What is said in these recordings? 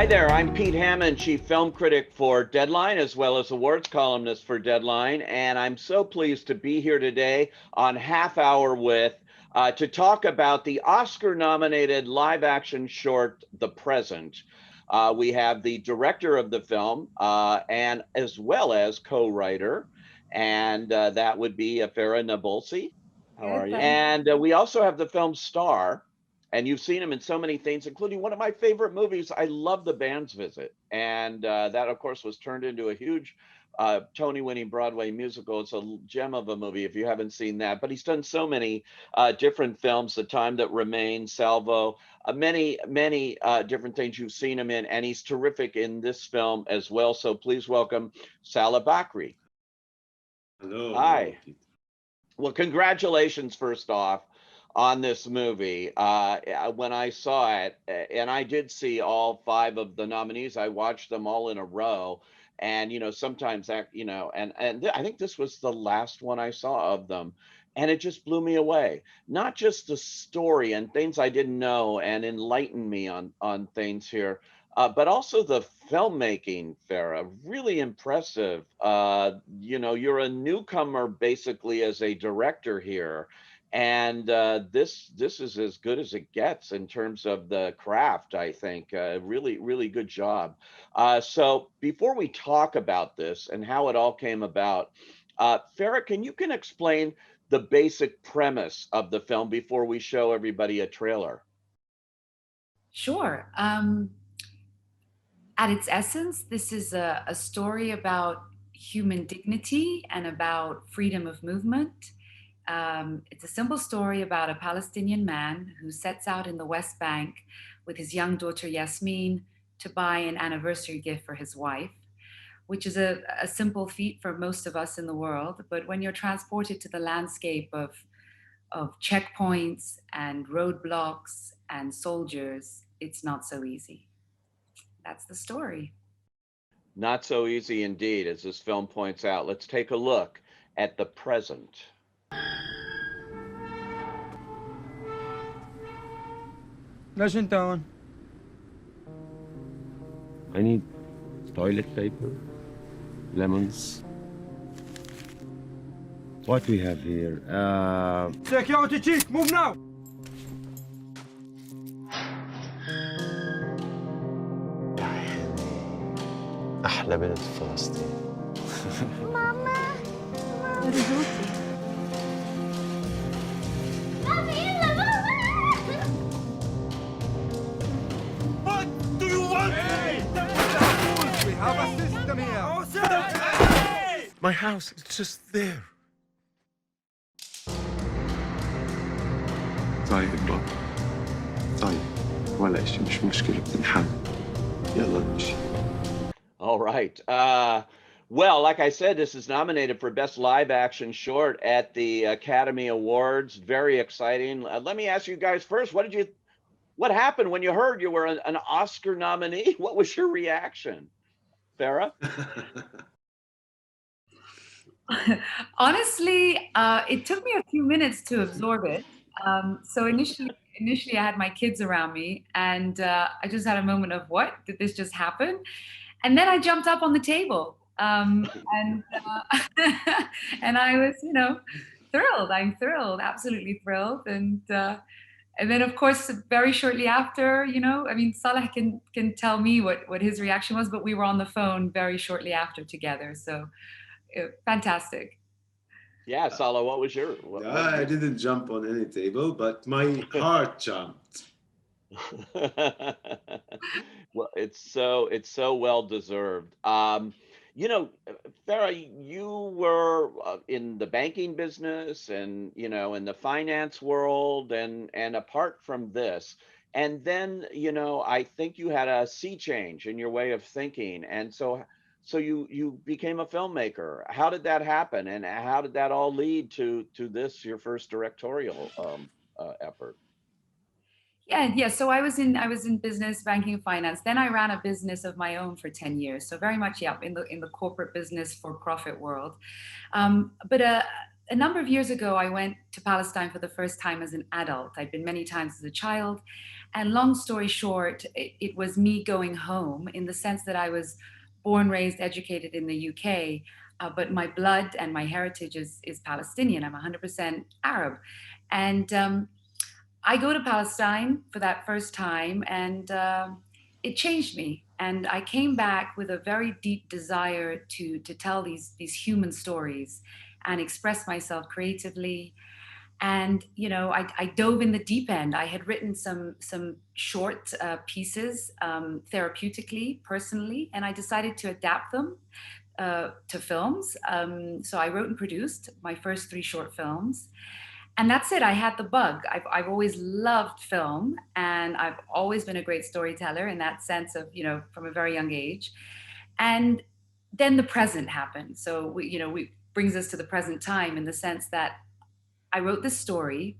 Hi there, I'm Pete Hammond, Chief Film Critic for Deadline, as well as awards columnist for Deadline, and I'm so pleased to be here today on Half Hour with to talk about the Oscar-nominated live-action short, The Present. We have the director of the film and as well as co-writer, and that would be Farah Nabulsi. How are Good, you? thanks. And we also have the film star, and you've seen him in so many things, including one of my favorite movies. I love The Band's Visit, and that, of course, was turned into a huge Tony-winning Broadway musical. It's a gem of a movie if you haven't seen that. But he's done so many different films: The Time That Remains, Salvo, many different things you've seen him in, and he's terrific in this film as well. So please welcome Salla Bachry. Hello, hello, Hi. Pete. Well, congratulations, first off, on this movie. When I saw it, and I did see all five of the nominees, I watched them all in a row. And, sometimes that, I think this was the last one I saw of them. And it just blew me away. Not just the story and things I didn't know and enlightened me on things here, but also the filmmaking, Farah, really impressive. You're a newcomer basically as a director here, and this is as good as it gets in terms of the craft. I think really, really good job. So before we talk about this and how it all came about, Farah, can explain the basic premise of the film before we show everybody a trailer? Sure. At its essence, this is a story about human dignity and about freedom of movement. It's a simple story about a Palestinian man who sets out in the West Bank with his young daughter Yasmin to buy an anniversary gift for his wife, which is a simple feat for most of us in the world. But when you're transported to the landscape of checkpoints and roadblocks and soldiers, it's not so easy. That's the story. Not so easy indeed, as this film points out. Let's take a look at the present. ليش انت هون؟ I need toilet paper, lemons. What we have here? Security chief, move now! أحلى بنت في فلسطين. ماما What do you want? Hey! We have a system here. My house is just there. طيب بابا طيب ولا إشي مش مشكلة بتنحل يلا نمشي. All right. Well, like I said, this is nominated for Best Live Action Short at the Academy Awards. Very exciting. Let me ask you guys first, what happened when you heard you were an Oscar nominee? What was your reaction, Farah? Honestly, it took me a few minutes to absorb it. So initially, I had my kids around me, and I just had a moment of, "What did this just happen?" And then I jumped up on the table, and and I was, thrilled. I'm thrilled, absolutely thrilled, and then of course, very shortly after, I mean, Salah can tell me what his reaction was, but we were on the phone very shortly after together. So fantastic. Yeah, Sala, what was I didn't jump on any table, but my heart jumped. Well, it's so well deserved. Farah, you were in the banking business and in the finance world, and apart from this, and then I think you had a sea change in your way of thinking, and so you became a filmmaker. How did that happen, and how did that all lead to this, your first directorial effort? Yeah. So I was in business, banking, and finance. Then I ran a business of my own for 10 years. So very much, yeah, in the corporate business for profit world. But a number of years ago, I went to Palestine for the first time as an adult. I'd been many times as a child, and long story short, it was me going home in the sense that I was born, raised, educated in the UK. But my blood and my heritage is Palestinian. I'm 100% Arab, and I go to Palestine for that first time, and it changed me. And I came back with a very deep desire to tell these human stories and express myself creatively. And I dove in the deep end. I had written some short pieces therapeutically, personally, and I decided to adapt them to films. So I wrote and produced my first three short films, and that's it. I had the bug. I've always loved film, and I've always been a great storyteller in that sense of, from a very young age. And then the present happened. So we brings us to the present time in the sense that I wrote this story,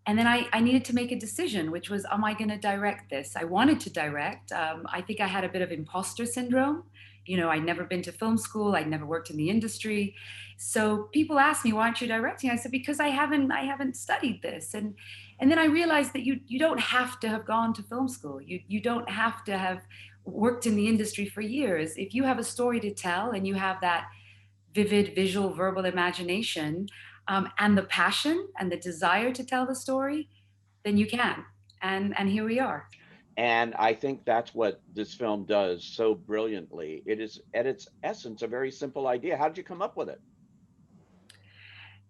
and then I needed to make a decision, which was, am I going to direct this? I wanted to direct. I think I had a bit of imposter syndrome. I'd never been to film school. I'd never worked in the industry. So people asked me, why aren't you directing? I said, because I haven't studied this. And then I realized that you don't have to have gone to film school. You don't have to have worked in the industry for years. If you have a story to tell and you have that vivid visual verbal imagination, and the passion and the desire to tell the story, then you can. And here we are. And I think that's what this film does so brilliantly. It is, at its essence, a very simple idea. How did you come up with it?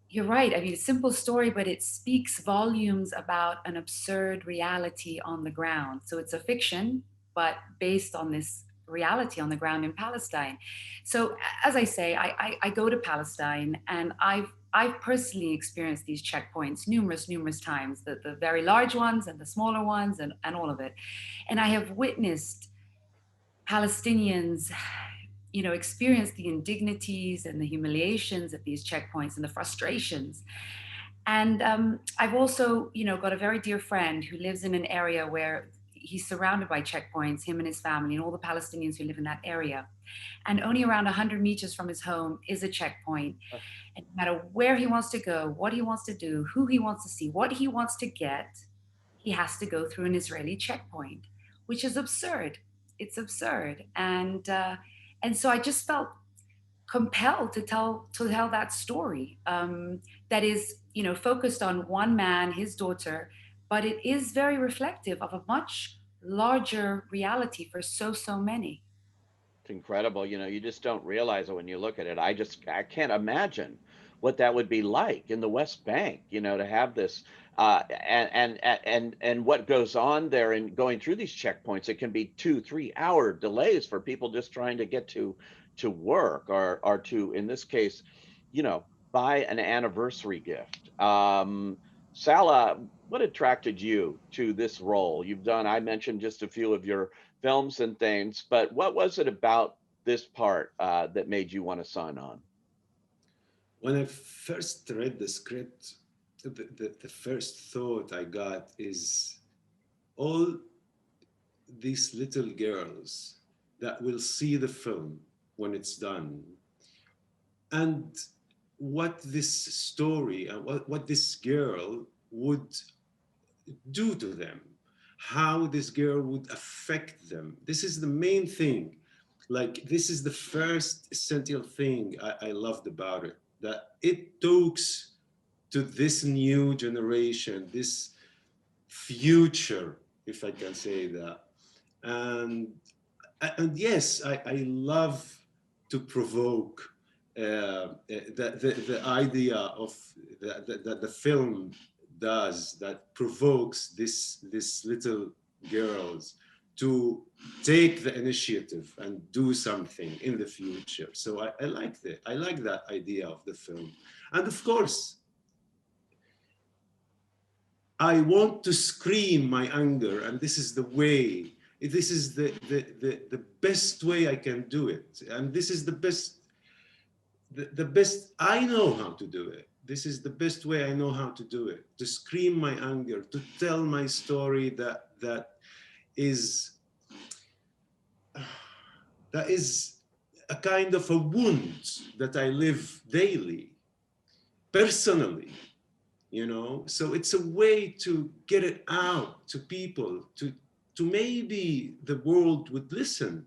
You're right. I mean, a simple story, but it speaks volumes about an absurd reality on the ground. So it's a fiction, but based on this reality on the ground in Palestine. So, as I say, I go to Palestine, and I've personally experienced these checkpoints numerous times, the very large ones and the smaller ones, and all of it. And I have witnessed Palestinians, experience the indignities and the humiliations at these checkpoints and the frustrations. And I've also, got a very dear friend who lives in an area where he's surrounded by checkpoints, him and his family, and all the Palestinians who live in that area. And only around 100 meters from his home is a checkpoint. And no matter where he wants to go, what he wants to do, who he wants to see, what he wants to get, he has to go through an Israeli checkpoint, which is absurd. It's absurd. And so I just felt compelled to tell that story, that is, focused on one man, his daughter, but it is very reflective of a much larger reality for so many. It's incredible. You just don't realize it when you look at it. I can't imagine what that would be like in the West Bank, to have this, and what goes on there and going through these checkpoints. It can be 2-3 hour delays for people just trying to get to work, or to, in this case, buy an anniversary gift. Salla, what attracted you to this role? I mentioned just a few of your films and things, but what was it about this part that made you want to sign on? When I first read the script, the first thought I got is all these little girls that will see the film when it's done, and what this story and what this girl would do to them, how this girl would affect them. This is the main thing. Like, this is the first essential thing I loved about it, that it talks to this new generation, this future, if I can say that. And yes, I love to provoke the idea of that the film does, that provokes this little girls to take the initiative and do something in the future. So I like that. I like that idea of the film. And of course, I want to scream my anger, and this is the way, this is the best way I can do it. And this is the the best, I know how to do it. This is the best way I know how to do it, to scream my anger, to tell my story that is a kind of a wound that I live daily, personally, you know? So it's a way to get it out to people, to maybe the world would listen.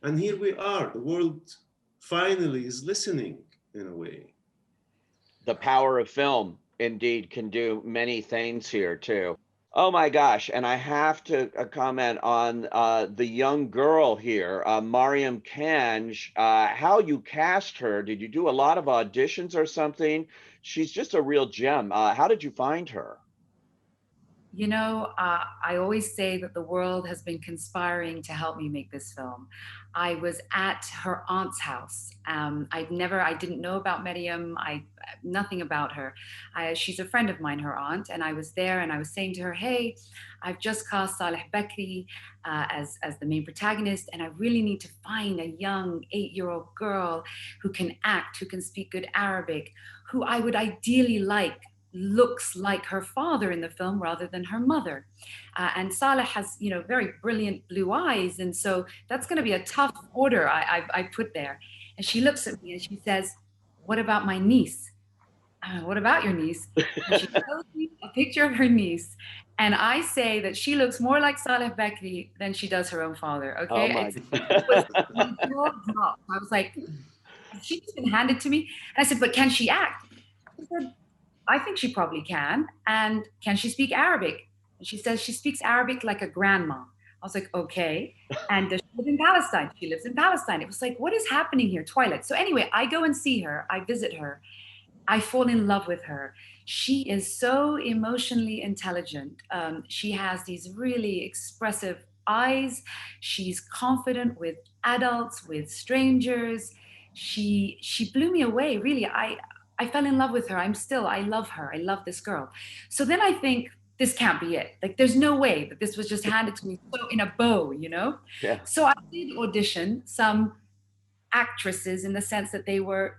And here we are, the world finally is listening in a way. The power of film indeed can do many things here too. Oh my gosh, and I have to comment on the young girl here, Mariam Kanj, how you cast her. Did you do a lot of auditions or something? She's just a real gem. How did you find her? You know, I always say that the world has been conspiring to help me make this film. I was at her aunt's house. I didn't know about Mariam. Nothing about her. She's a friend of mine, her aunt, and I was there and I was saying to her, hey, I've just cast Salla Bachry as the main protagonist, and I really need to find a young 8-year-old girl who can act, who can speak good Arabic, who I would ideally looks like her father in the film rather than her mother. And Saleh has, you know, very brilliant blue eyes. And so that's going to be a tough order I put there. And she looks at me and she says, what about my niece? What about your niece? And she shows me a picture of her niece. And I say that she looks more like Salla Bachry than she does her own father. Okay. Oh my. My jaw dropped. I was like, she just been handed to me. And I said, but can she act? She said, I think she probably can. And can she speak Arabic? And she says she speaks Arabic like a grandma. I was like, okay. And does she live in Palestine? She lives in Palestine. It was like, what is happening here? Twilight. So anyway, I go and see her. I visit her. I fall in love with her. She is so emotionally intelligent. She has these really expressive eyes. She's confident with adults, with strangers. She blew me away, really. I fell in love with her. I love her. I love this girl. So then I think, this can't be it. Like, there's no way that this was just handed to me so in a bow, you know? Yeah. So I did audition some actresses in the sense that they were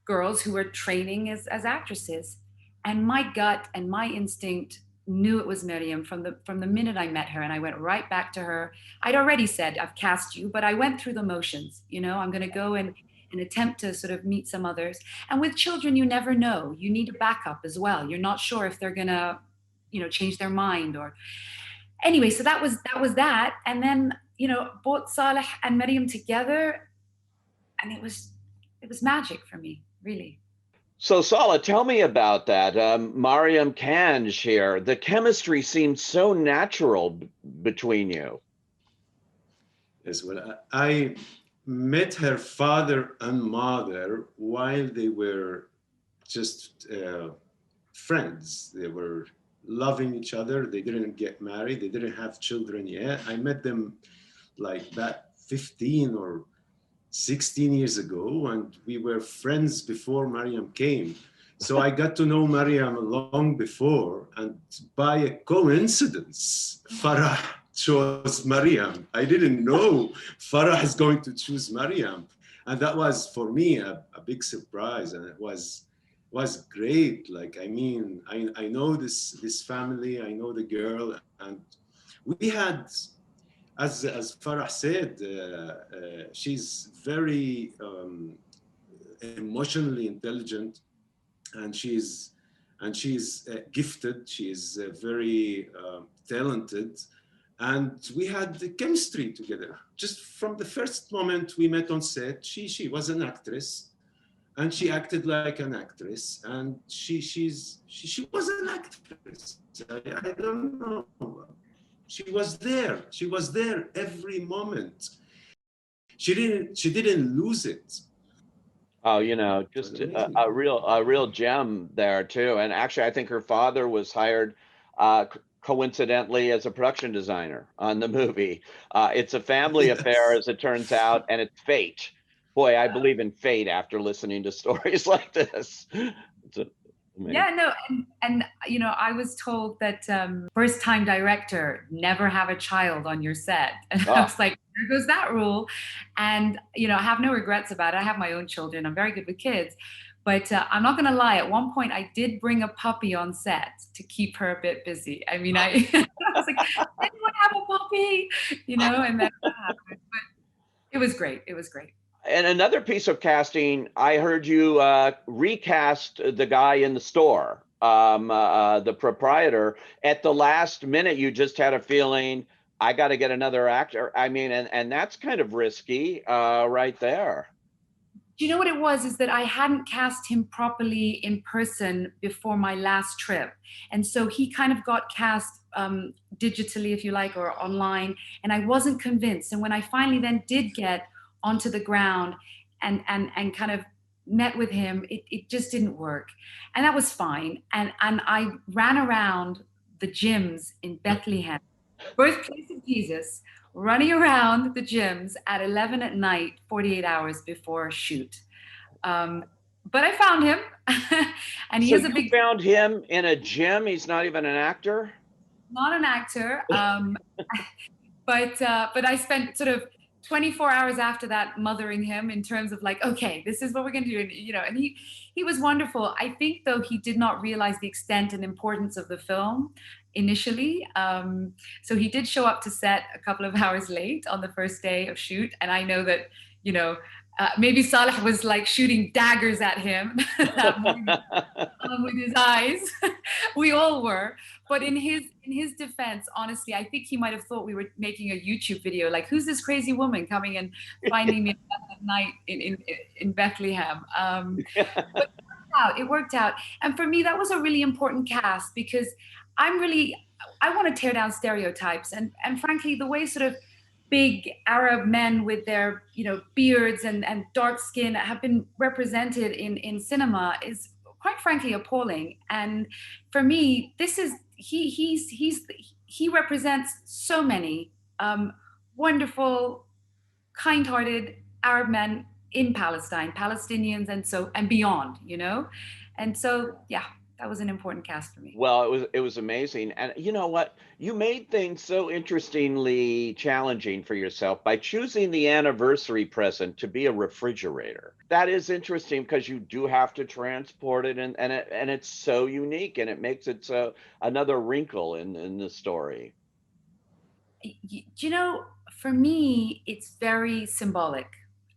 girls who were training as actresses. And my gut and my instinct knew it was Mariam from the minute I met her. And I went right back to her. I'd already said, I've cast you, but I went through the motions. You know, I'm going to go and attempt to sort of meet some others. And with children, you never know. You need a backup as well. You're not sure if they're gonna, you know, change their mind or anyway. So that was that. And then, you know, brought Saleh and Mariam together, and it was magic for me, really. So Salla, tell me about that. Mariam Kanj here. The chemistry seemed so natural between you. Yes, well, I met her father and mother while they were just friends. They were loving each other. They didn't get married. They didn't have children yet. I met them like that 15 or 16 years ago, and we were friends before Mariam came. So I got to know Mariam long before, and by a coincidence, Farah chose Mariam. I didn't know Farah is going to choose Mariam. And that was, for me, a big surprise. And it was great. Like, I mean, I know this family, I know the girl, and we had, as Farah said, she's very emotionally intelligent, and she's gifted. She is very talented. And we had the chemistry together. Just from the first moment we met on set, she was an actress, and she acted like an actress, and she was an actress. I don't know. She was there. She was there every moment. She didn't lose it. Oh, you know, just a real gem there too. And actually, I think her father was hired coincidentally as a production designer on the movie. It's a family affair, as it turns out, and it's fate. Boy, I believe in fate after listening to stories like this. Yeah, no, and you know, I was told that first-time director, never have a child on your set, and I was like, there goes that rule. And, I have no regrets about it. I have my own children. I'm very good with kids. But I'm not going to lie. At one point, I did bring a puppy on set to keep her a bit busy. I mean, I was like, anyone have a puppy? And then that happened. But it was great. It was great. And another piece of casting, I heard you recast the guy in the store, the proprietor. At the last minute, you just had a feeling, I got to get another actor. I mean, and that's kind of risky right there. Do you know what it was? Is that I hadn't cast him properly in person before my last trip. And so he kind of got cast digitally, if you like, or online. And I wasn't convinced. And when I finally then did get onto the ground and kind of met with him, it just didn't work. And that was fine. And I ran around the gyms in Bethlehem, birthplace of Jesus, running around the gyms at 11 at night, 48 hours before a shoot. But I found him, and he is a big. Found him in a gym. He's not even an actor. Not an actor, but I spent sort of 24 hours after that mothering him in terms of like, okay, this is what we're going to do, and he was wonderful. I think though he did not realize the extent and importance of the film initially. So he did show up to set a couple of hours late on the first day of shoot. And I know that, maybe Saleh was like shooting daggers at him that morning, with his eyes. We all were. But in his defense, honestly, I think he might have thought we were making a YouTube video, like, who's this crazy woman coming and finding me at night in Bethlehem? But it worked out. And for me, that was a really important cast because I want to tear down stereotypes. And frankly, the way sort of big Arab men with their, beards and dark skin have been represented in cinema is quite frankly appalling. And for me, he represents so many wonderful, kind-hearted Arab men in Palestine, Palestinians, and beyond, and so yeah. That was an important cast for me. Well, it was amazing. And you know what? You made things so interestingly challenging for yourself by choosing the anniversary present to be a refrigerator. That is interesting because you do have to transport it, and it's so unique, and it makes it so another wrinkle in the story. For me, it's very symbolic.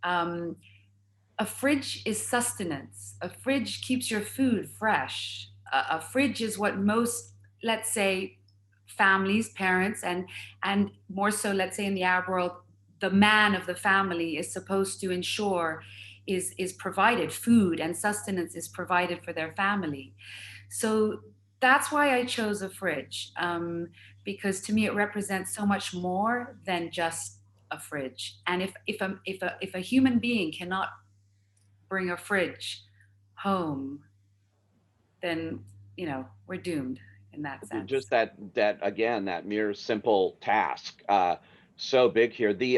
A fridge is sustenance. A fridge keeps your food fresh. A fridge is what most, let's say, families, parents, and more so, let's say in the Arab world, the man of the family is supposed to ensure is provided. Food and sustenance is provided for their family. So that's why I chose a fridge, because to me it represents so much more than just a fridge. And if a human being cannot bring a fridge home, then we're doomed in that sense. Just that again, that mere simple task, so big here. The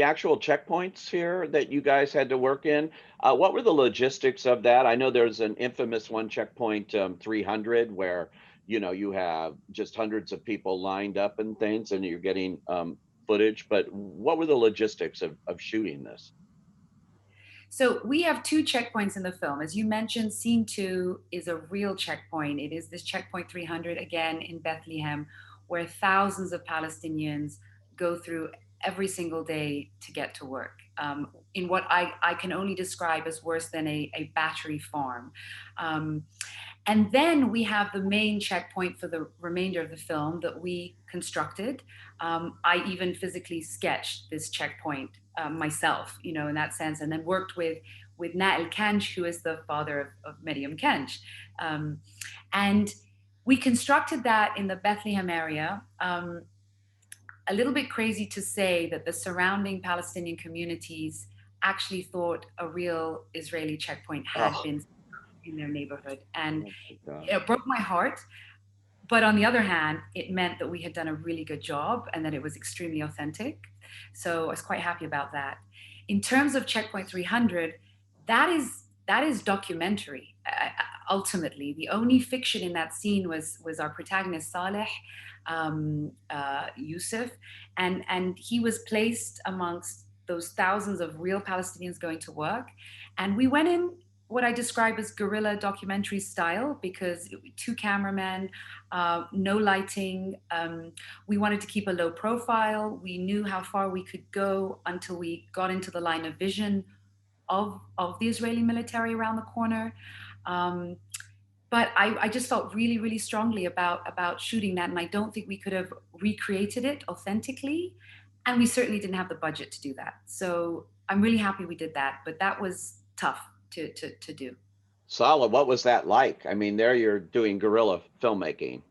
actual checkpoints here that you guys had to work in, what were the logistics of that? I know there's an infamous one, checkpoint 300, where you have just hundreds of people lined up and things, and you're getting footage. But what were the logistics of shooting this? So we have two checkpoints in the film. As you mentioned, scene 2 is a real checkpoint. It is this checkpoint 300, again, in Bethlehem, where thousands of Palestinians go through every single day to get to work, in what I can only describe as worse than a battery farm. And then we have the main checkpoint for the remainder of the film that we constructed. I even physically sketched this checkpoint myself, in that sense, and then worked with Nael Kench, who is the father of Miriam Kench. And we constructed that in the Bethlehem area. A little bit crazy to say that the surrounding Palestinian communities actually thought a real Israeli checkpoint had been in their neighborhood. And it broke my heart. But on the other hand, it meant that we had done a really good job and that it was extremely authentic. So I was quite happy about that. In terms of checkpoint 300, that is documentary. ultimately. The only fiction in that scene was our protagonist Saleh, Yusuf, and he was placed amongst those thousands of real Palestinians going to work. And we went in what I describe as guerrilla documentary style, because two cameramen, no lighting. We wanted to keep a low profile. We knew how far we could go until we got into the line of vision of the Israeli military around the corner. But I just felt really, really strongly about shooting that, and I don't think we could have recreated it authentically, and we certainly didn't have the budget to do that. So I'm really happy we did that, but that was tough to do. Salla, what was that like? I mean, there you're doing guerrilla filmmaking.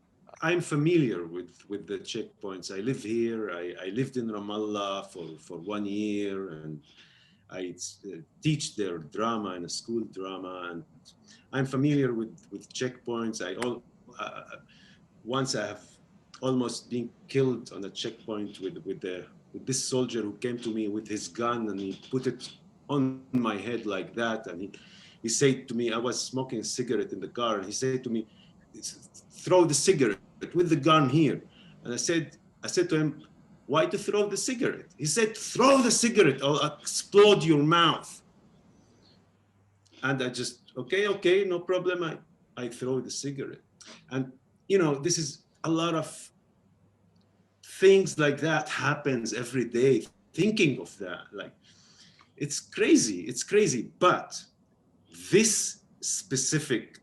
I'm familiar with the checkpoints. I live here. I lived in Ramallah for 1 year, and I teach there drama in a school drama, and I'm familiar with checkpoints. Once I have almost been killed on a checkpoint with this soldier who came to me with his gun, and he put it on my head like that, and he said to me, I was smoking a cigarette in the car, and he said to me, throw the cigarette with the gun here. And I said to him, why to throw the cigarette? He said, throw the cigarette, I'll explode your mouth. And I just, okay, no problem. I throw the cigarette. And, this is a lot of things like that happens every day, thinking of that. Like, it's crazy. But this specific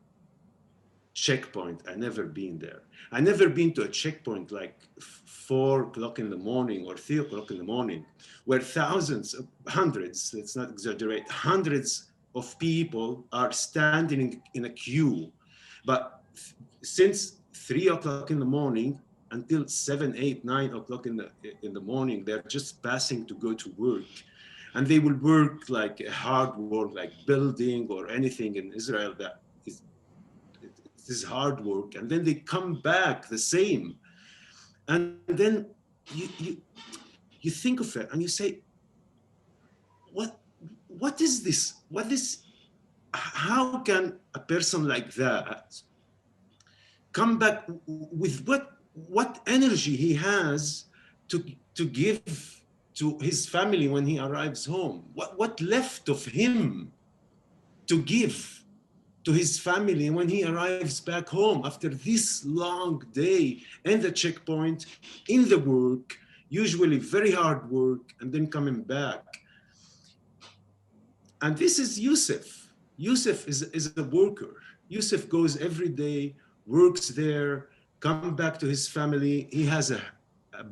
checkpoint, I never been there. I never been to a checkpoint like 4 o'clock in the morning or 3 o'clock in the morning, where hundreds, let's not exaggerate, hundreds of people are standing in a queue. But since 3 o'clock in the morning until 7, 8, 9 o'clock in the morning, they're just passing to go to work. And they will work like hard work, like building or anything in Israel that is hard work. And then they come back the same. And then you think of it and you say, what is this? How can a person like that come back with what energy he has to give to his family when he arrives home? What left of him to give to his family when he arrives back home after this long day in the checkpoint, in the work, usually very hard work, and then coming back? And this is Yusuf. Yusuf is a worker. Yusuf goes every day, works there, comes back to his family. He has a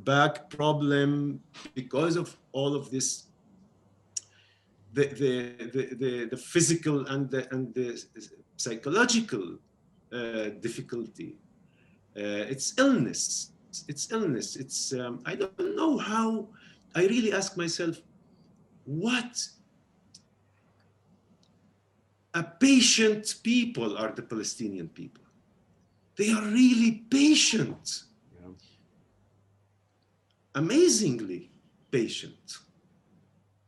back problem because of all of this, the physical and the psychological difficulty. It's illness. It's I don't know how. I really ask myself, what a patient people are the Palestinian people. They are really patient. Yeah. Amazingly patient.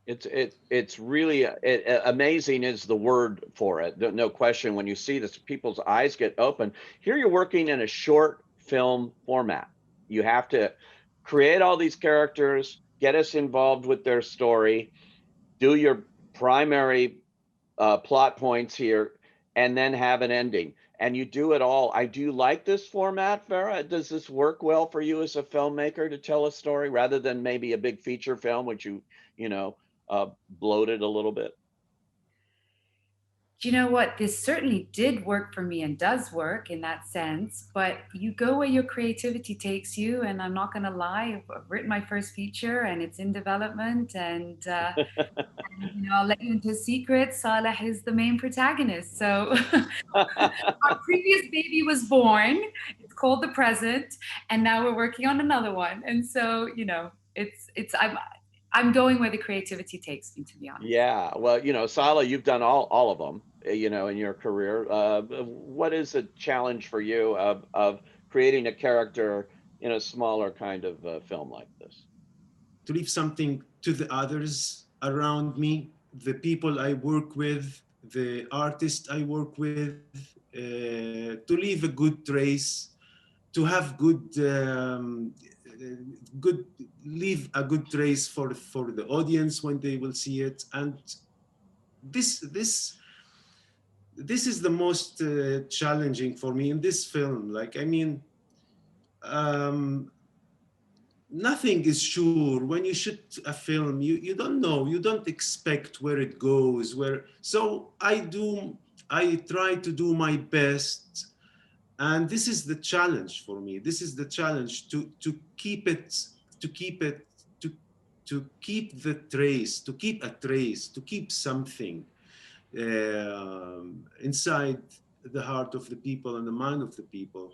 It's really amazing is the word for it. No question. When you see this, people's eyes get open. Here you're working in a short film format. You have to create all these characters, get us involved with their story, do your primary plot points here, and then have an ending. And you do it all. I do like this format, Farah. Does this work well for you as a filmmaker to tell a story rather than maybe a big feature film, which you bloated a little bit? Do you know what? This certainly did work for me and does work in that sense, but you go where your creativity takes you. And I'm not going to lie, I've written my first feature and it's in development. And, I'll let you into a secret. Saleh is the main protagonist. So our previous baby was born. It's called The Present. And now we're working on another one. And so, I'm going where the creativity takes me, to be honest. Yeah, well, Salla, you've done all of them, in your career. What is the challenge for you of creating a character in a smaller kind of film like this? To leave something to the others around me, the people I work with, the artists I work with, to leave a good trace, to have leave a good trace for the audience when they will see it. And this is the most challenging for me in this film. Like, I mean, nothing is sure. When you shoot a film, you don't know, you don't expect where it goes, so I try to do my best. And this is the challenge for me. This is the challenge to keep the trace, to keep a trace, to keep something inside the heart of the people and the mind of the people.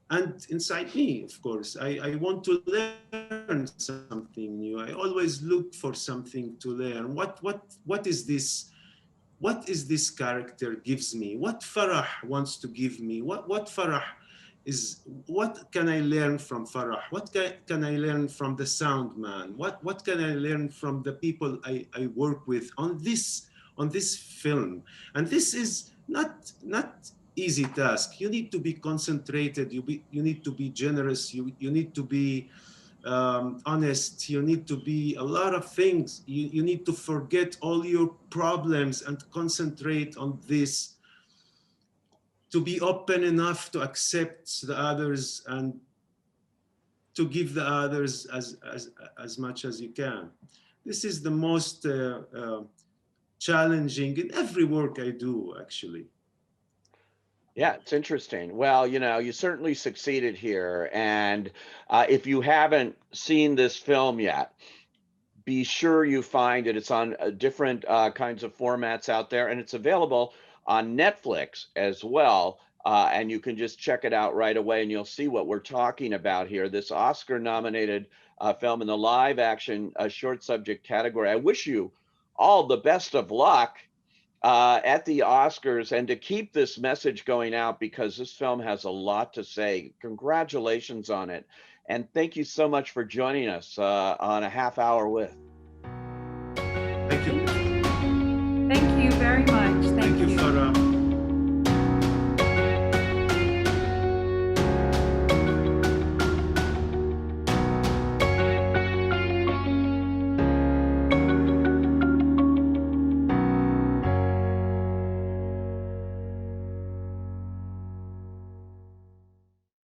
And inside me, of course, I want to learn something new. I always look for something to learn. What is this? What is this character gives me? What Farah wants to give me? What Farah is? What can I learn from Farah? What can I learn from the sound man? What can I learn from the people I work with on this film? And this is not easy task. You need to be concentrated. You need to be generous. You need to be honest. You need to be a lot of things. You need to forget all your problems and concentrate on this, to be open enough to accept the others and to give the others as much as you can. This is the most challenging in every work I do, actually. Yeah, it's interesting. Well, you certainly succeeded here. And if you haven't seen this film yet, be sure you find it. It's on different kinds of formats out there, and it's available on Netflix as well. And you can just check it out right away, and you'll see what we're talking about here. This Oscar-nominated film in the live-action short subject category. I wish you all the best of luck at the Oscars, and to keep this message going out, because this film has a lot to say. Congratulations on it. And thank you so much for joining us on A Half Hour With. Thank you. Thank you very much.